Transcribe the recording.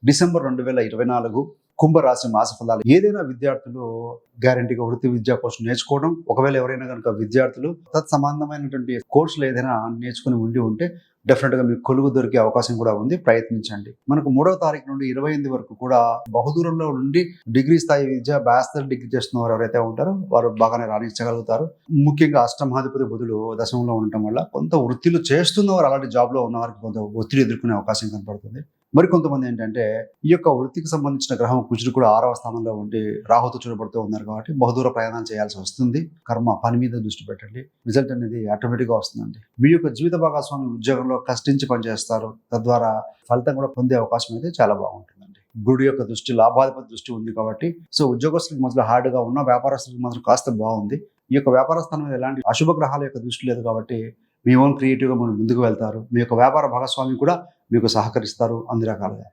December 2024 కుంభరాశి మాస ఫలాలు. ఏదైనా విద్యార్థులు గ్యారంటీగా వృత్తి విద్యా కోర్సు నేర్చుకోవడం, ఒకవేళ ఎవరైనా కనుక విద్యార్థులు తత్సంబంధమైనటువంటి కోర్సులు ఏదైనా నేర్చుకుని ఉంటే డెఫినెట్గా మీకు కొలువు దొరికే అవకాశం కూడా ఉంది. ప్రయత్నించండి. మనకు 3వ తారీఖు నుండి 28 వరకు కూడా బహుదూరంలో నుండి డిగ్రీ స్థాయి విద్య, బ్యాచిలర్ డిగ్రీ చేస్తున్న వారు ఎవరైతే ఉంటారో వారు బాగానే రాణించగలుగుతారు. ముఖ్యంగా అష్టమాధిపతి బుధుడు దశమంలో ఉండటం వల్ల కొంత వృత్తిలో చేస్తున్న వారు, అలాంటి జాబ్లో ఉన్న వారికి కొంత ఒత్తిడి ఎదుర్కొనే అవకాశం కనపడుతుంది. మరికొంతమంది ఏంటంటే ఈ యొక్క వృత్తికి సంబంధించిన గ్రహం కుజుడు కూడా 6వ స్థానంలో ఉండి రాహుతో చూడబడుతూ ఉన్నారు కాబట్టి బహుదూర ప్రయాణం చేయాల్సి వస్తుంది. కర్మ పని మీద దృష్టి పెట్టండి. రిజల్ట్ అనేది ఆటోమేటిక్గా వస్తుందండి. మీ యొక్క జీవిత భాగస్వామి ఉద్యోగంలో కష్టించి పనిచేస్తారు. తద్వారా ఫలితం కూడా పొందే అవకాశం అయితే చాలా బాగుంటుందండి. గురుడు యొక్క దృష్టి, లాభాధిపతి దృష్టి ఉంది కాబట్టి ఉద్యోగస్తులకు మాత్రం హార్డ్గా ఉన్న, వ్యాపారస్తులకు మాత్రం కాస్త బాగుంది. ఈ యొక్క వ్యాపార స్థానం మీద ఎలాంటి అశుభ గ్రహాల యొక్క దృష్టి లేదు కాబట్టి మీ ఓన్ క్రియేటివ్గా మనం ముందుకు వెళ్తారు. మీ యొక్క వ్యాపార భాగస్వామి కూడా మీకు సహకరిస్తారు అన్ని రకాలుగా.